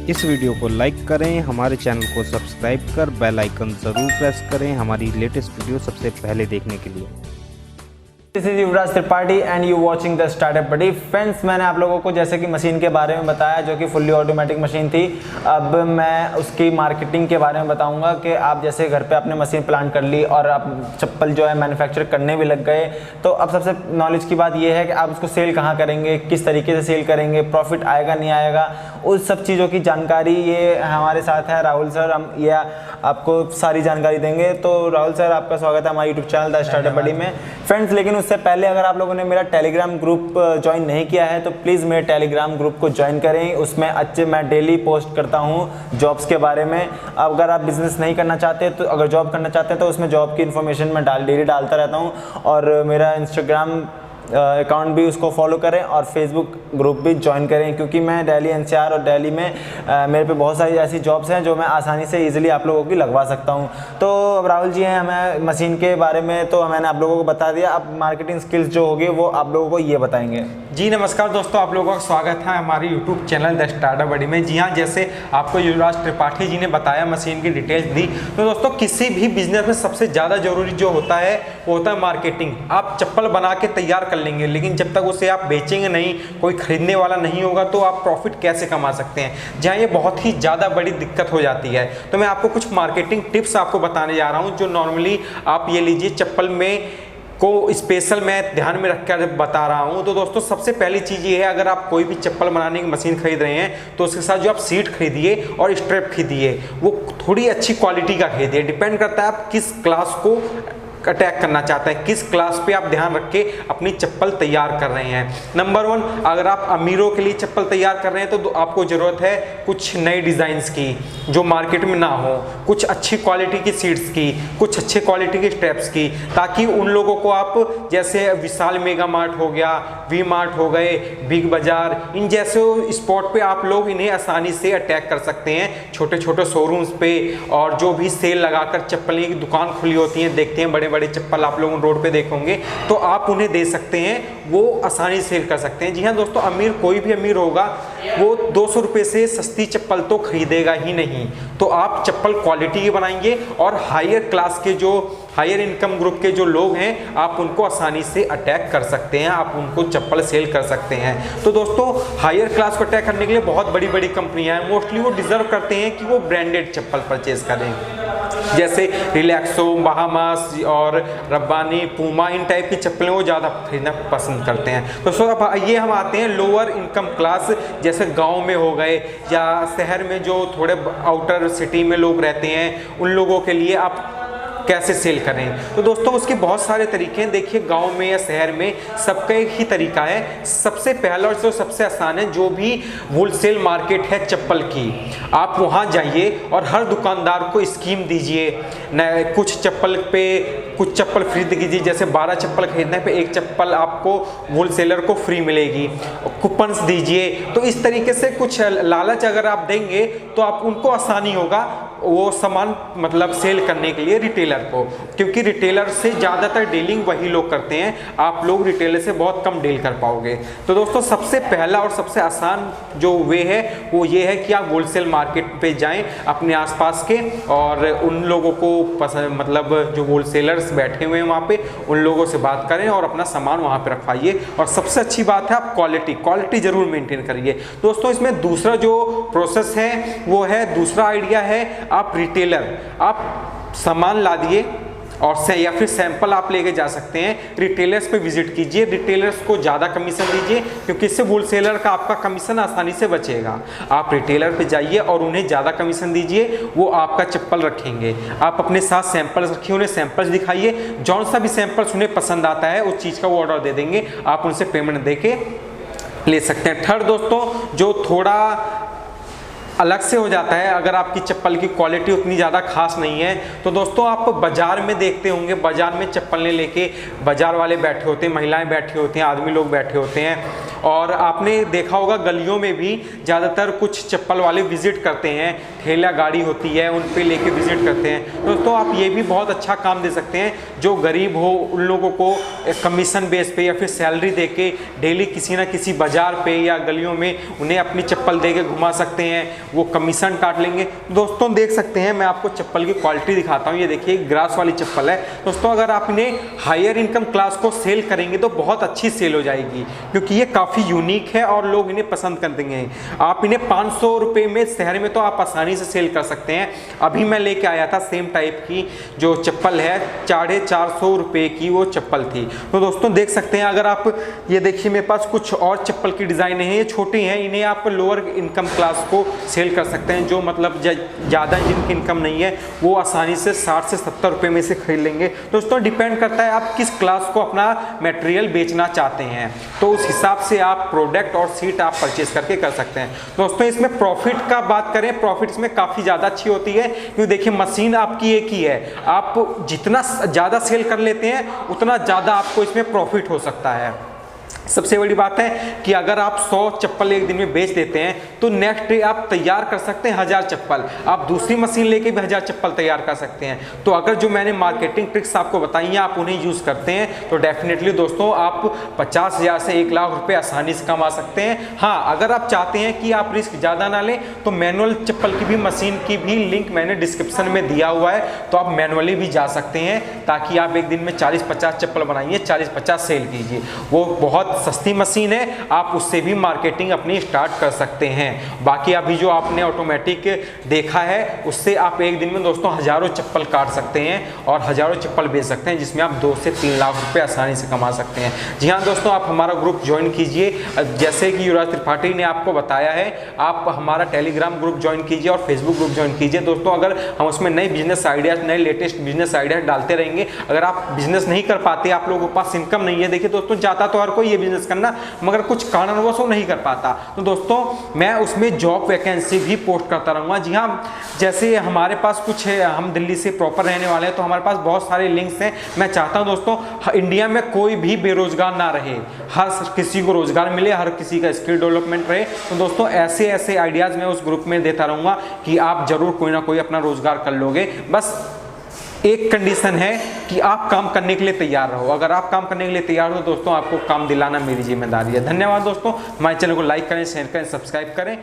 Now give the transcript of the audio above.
इस वीडियो को लाइक करें, हमारे चैनल को सब्सक्राइब कर बेल आइकन ज़रूर प्रेस करें हमारी लेटेस्ट वीडियो सबसे पहले देखने के लिए। This is Yuvraj Tripathi and you watching the startup buddy. Friends, मैंने आप लोगों को जैसे कि मशीन के बारे में बताया जो कि फुल्ली ऑटोमेटिक मशीन थी। अब मैं उसकी मार्केटिंग के बारे में बताऊंगा कि आप जैसे घर पे आपने मशीन प्लांट कर ली और आप चप्पल जो है मैन्युफैक्चर करने भी लग गए, तो अब सबसे नॉलेज की बात यह है कि आप उसको सेल कहाँ करेंगे, किस तरीके से सेल करेंगे, प्रॉफिट आएगा नहीं आएगा, उस सब चीज़ों की जानकारी ये हमारे साथ है राहुल सर। हम ये आपको सारी जानकारी देंगे। तो राहुल सर, आपका स्वागत है हमारे यूट्यूब चैनल द स्टार्टअप बडी में। फ्रेंड्स, लेकिन उससे पहले अगर आप लोगों ने मेरा टेलीग्राम ग्रुप ज्वाइन नहीं किया है तो प्लीज़ मेरे टेलीग्राम ग्रुप को ज्वाइन करें। उसमें मैं डेली पोस्ट करता हूं जॉब्स के बारे में। अगर आप बिजनेस नहीं करना चाहते तो अगर जॉब करना चाहते हैं तो उसमें जॉब की इन्फॉर्मेशन मैं डेली डालता रहता हूं। और मेरा इंस्टाग्राम अकाउंट भी उसको फॉलो करें और फेसबुक ग्रुप भी ज्वाइन करें, क्योंकि मैं दिल्ली एनसीआर और दिल्ली में मेरे पे बहुत सारी ऐसी जॉब्स हैं जो मैं आसानी से इजीली आप लोगों की लगवा सकता हूं। तो अब राहुल जी हैं, हमें मशीन के बारे में तो मैंने आप लोगों को बता दिया। अब मार्केटिंग स्किल्स जो होगी वो आप लोगों को ये बताएंगे। जी नमस्कार दोस्तों, आप लोगों का स्वागत है हमारे यूट्यूब चैनल द स्टार्टअप बडी में। जी हाँ, जैसे आपको युवराज त्रिपाठी जी ने बताया, मशीन की डिटेल्स दी, तो दोस्तों किसी भी बिजनेस में सबसे ज़्यादा जरूरी जो होता है वो होता है मार्केटिंग। आप चप्पल बना के तैयार कर लेंगे, लेकिन जब तक उसे आप बेचेंगे नहीं, कोई खरीदने वाला नहीं होगा, तो आप प्रॉफिट कैसे कमा सकते हैं, जहाँ ये बहुत ही ज़्यादा बड़ी दिक्कत हो जाती है। तो मैं आपको कुछ मार्केटिंग टिप्स आपको बताने जा रहा हूँ जो नॉर्मली आप ये लीजिए चप्पल में को स्पेशल मैं ध्यान में रखकर बता रहा हूं। तो दोस्तों सबसे पहली चीज़ ये है, अगर आप कोई भी चप्पल बनाने की मशीन खरीद रहे हैं तो उसके साथ जो आप सीट खरीदिए और स्ट्रैप खरीदिए वो थोड़ी अच्छी क्वालिटी का खरीदिए। डिपेंड करता है आप किस क्लास को अटैक करना चाहते हैं, किस क्लास पे आप ध्यान रख के अपनी चप्पल तैयार कर रहे हैं। नंबर 1, अगर आप अमीरों के लिए चप्पल तैयार कर रहे हैं तो आपको ज़रूरत है कुछ नए डिज़ाइंस की जो मार्केट में ना हो, कुछ अच्छी क्वालिटी की सीट्स की, कुछ अच्छे क्वालिटी के स्ट्रैप्स की, ताकि उन लोगों को आप जैसे विशाल मेगा मार्ट हो गया, वी मार्ट हो गए, बिग बाजार, इन जैसे स्पॉट पे आप लोग इन्हें आसानी से अटैक कर सकते हैं। छोटे छोटे शोरूम्स पे और जो भी सेल लगाकर चप्पल की दुकान खुली होती है, देखते हैं बड़े बड़े चप्पल आप लोग रोड पे देखोगे, तो आप उन्हें दे सकते हैं, वो आसानी से सेल कर सकते हैं। जी हाँ दोस्तों, अमीर कोई भी अमीर होगा वो 200 रुपये से सस्ती चप्पल तो खरीदेगा ही नहीं। तो आप चप्पल क्वालिटी की बनाएंगे और हायर क्लास के जो हायर इनकम ग्रुप के जो लोग हैं आप उनको आसानी से अटैक कर सकते हैं, आप उनको चप्पल सेल कर सकते हैं। तो दोस्तों हायर क्लास को अटैक करने के लिए बहुत बड़ी बड़ी कंपनियां हैं, मोस्टली वो डिजर्व करते हैं कि वो ब्रांडेड चप्पल परचेज करें, जैसे रिलैक्सो, बहामास और रब्बानी, पूमा, इन टाइप की चप्पलें वो ज़्यादा खरीदना पसंद करते हैं। तो अब ये हम आते हैं लोअर इनकम क्लास, जैसे गांव में हो गए या शहर में जो थोड़े आउटर सिटी में लोग रहते हैं, उन लोगों के लिए आप कैसे सेल करें। तो दोस्तों उसके बहुत सारे तरीके हैं। देखिए, गांव में या शहर में सबका एक ही तरीका है। सबसे पहला और जो सबसे आसान है, जो भी होलसेल मार्केट है चप्पल की, आप वहां जाइए और हर दुकानदार को स्कीम दीजिए। कुछ चप्पल पे कुछ चप्पल खरीद कीजिए, जैसे 12 चप्पल खरीदने पे एक चप्पल आपको होलसेलर को फ्री मिलेगी, कूपन्स दीजिए। तो इस तरीके से कुछ लालच अगर आप देंगे तो आप उनको आसानी होगा वो सामान मतलब सेल करने के लिए रिटेलर को, क्योंकि रिटेलर से ज़्यादातर डीलिंग वही लोग करते हैं, आप लोग रिटेलर से बहुत कम डील कर पाओगे। तो दोस्तों सबसे पहला और सबसे आसान जो वे है वो ये है कि आप होलसेल मार्केट पे जाएं अपने आसपास के, और उन लोगों को पसंद मतलब जो होलसेलर्स बैठे हुए हैं वहाँ पे, उन लोगों से बात करें और अपना सामान वहाँ पे रखवाइए। और सबसे अच्छी बात है आप क्वालिटी ज़रूर मेंटेन करिए। दोस्तों इसमें दूसरा जो प्रोसेस है वो है, दूसरा आइडिया है, आप रिटेलर आप सामान ला दिए और या फिर सैंपल आप लेके जा सकते हैं, रिटेलर्स पे विजिट कीजिए, रिटेलर्स को ज़्यादा कमीशन दीजिए, क्योंकि इससे होलसेलर का आपका कमीशन आसानी से बचेगा। आप रिटेलर पे जाइए और उन्हें ज़्यादा कमीशन दीजिए, वो आपका चप्पल रखेंगे। आप अपने साथ सैंपल्स रखिए, उन्हें सैंपल्स दिखाइए, जौन सा भी सैंपल्स उन्हें पसंद आता है उस चीज़ का वो ऑर्डर दे देंगे, आप उनसे पेमेंट दे के ले सकते हैं। थर्ड दोस्तों, जो थोड़ा अलग से हो जाता है, अगर आपकी चप्पल की क्वालिटी उतनी ज़्यादा खास नहीं है, तो दोस्तों आप बाज़ार में देखते होंगे, बाज़ार में चप्पलें लेके बाज़ार वाले बैठे होते हैं, महिलाएं बैठी होती हैं, आदमी लोग बैठे होते हैं, और आपने देखा होगा गलियों में भी ज़्यादातर कुछ चप्पल वाले विजिट करते हैं, ठेला गाड़ी होती है उन पे लेके विजिट करते हैं। दोस्तों आप ये भी बहुत अच्छा काम दे सकते हैं, जो गरीब हो उन लोगों को कमीशन बेस पे या फिर सैलरी दे के डेली किसी ना किसी बाजार पे या गलियों में उन्हें अपनी चप्पल दे के घुमा सकते हैं, वो कमीशन काट लेंगे। दोस्तों देख सकते हैं, मैं आपको चप्पल की क्वालिटी दिखाता हूँ। ये देखिए ग्रास वाली चप्पल है। दोस्तों अगर आप इन्हें हायर इनकम क्लास को सेल करेंगे तो बहुत अच्छी सेल हो जाएगी, क्योंकि ये काफ़ी यूनिक है और लोग इन्हें पसंद कर देंगे। आप इन्हें 500 रुपये में शहर में तो आप आसानी से सेल कर सकते हैं। अभी मैं लेके आया था सेम टाइप की जो चप्पल है, 450 रुपये की वो चप्पल थी। तो दोस्तों देख सकते हैं, अगर आप ये देखिए मेरे पास कुछ और चप्पल की डिज़ाइन है, ये छोटी हैं, इन्हें आप लोअर इनकम क्लास को सेल कर सकते हैं। जो मतलब ज़्यादा जिनकी इनकम नहीं है वो आसानी से 60 से 70 रुपये में से खरीद लेंगे। दोस्तों डिपेंड करता है आप किस क्लास को अपना मटेरियल बेचना चाहते हैं, तो उस हिसाब से आप प्रोडक्ट और सीट आप परचेज करके कर सकते हैं। दोस्तों इसमें प्रॉफिट का बात करें, प्रॉफिट इसमें काफ़ी ज़्यादा अच्छी होती है, क्योंकि देखिए मशीन आपकी एक ही है, आप जितना ज़्यादा सेल कर लेते हैं उतना ज़्यादा आपको इसमें प्रॉफिट हो सकता है। सबसे बड़ी बात है कि अगर आप 100 चप्पल एक दिन में बेच देते हैं तो नेक्स्ट डे आप तैयार कर सकते हैं 1000 चप्पल। आप दूसरी मशीन लेके भी 1000 चप्पल तैयार कर सकते हैं। तो अगर जो मैंने मार्केटिंग ट्रिक्स आपको बताई हैं आप उन्हें यूज़ करते हैं तो डेफिनेटली दोस्तों आप 50,000 से 1 लाख रुपए आसानी से कमा सकते हैं। हाँ, अगर आप चाहते हैं कि आप रिस्क ज़्यादा ना लें तो मैनुअल चप्पल की भी मशीन की भी लिंक मैंने डिस्क्रिप्शन में दिया हुआ है, तो आप मैनुअली भी जा सकते हैं, ताकि आप एक दिन में 40-50 चप्पल बनाइए, 40-50 सेल कीजिए। वो बहुत सस्ती मशीन है, आप उससे भी मार्केटिंग अपनी स्टार्ट कर सकते हैं। बाकी अभी जो आपने ऑटोमेटिक देखा है उससे आप एक दिन में दोस्तों हज़ारों चप्पल काट सकते हैं और हज़ारों चप्पल बेच सकते हैं, जिसमें आप 2 से 3 लाख रुपए आसानी से कमा सकते हैं। जी हाँ दोस्तों, आप हमारा ग्रुप ज्वाइन कीजिए, जैसे कि युवराज त्रिपाठी ने आपको बताया है। आप हमारा टेलीग्राम ग्रुप ज्वाइन कीजिए और फेसबुक ग्रुप ज्वाइन कीजिए। दोस्तों अगर हम उसमें नए बिजनेस आइडियाज, नए लेटेस्ट बिजनेस आइडियाज डालते रहेंगे। अगर आप बिजनेस नहीं कर पाते, आप लोगों के पास इनकम नहीं है, देखिए दोस्तों चाहता तो हर कोई ये बिजनेस करना, मगर कुछ कारणवश वो नहीं कर पाता, तो दोस्तों मैं उसमें जॉब वैकेंसी भी पोस्ट करता रहूँगा। जी हाँ, जैसे हमारे पास कुछ है, हम दिल्ली से प्रॉपर रहने वाले हैं तो हमारे पास बहुत सारे लिंक्स हैं। मैं चाहता हूँ दोस्तों इंडिया में कोई भी बेरोजगार ना रहे, हर किसी को रोजगार मिले, हर किसी का स्किल डेवलपमेंट रहे। तो दोस्तों ऐसे ऐसे आइडियाज़ मैं उस ग्रुप में देता रहूँगा कि आप जरूर कोई ना कोई अपना रोजगार कर लोगे। बस एक कंडीशन है कि आप काम करने के लिए तैयार रहो। अगर आप काम करने के लिए तैयार हो तो दोस्तों आपको काम दिलाना मेरी जिम्मेदारी है। धन्यवाद दोस्तों, हमारे चैनल को लाइक करें, शेयर करें, सब्सक्राइब करें।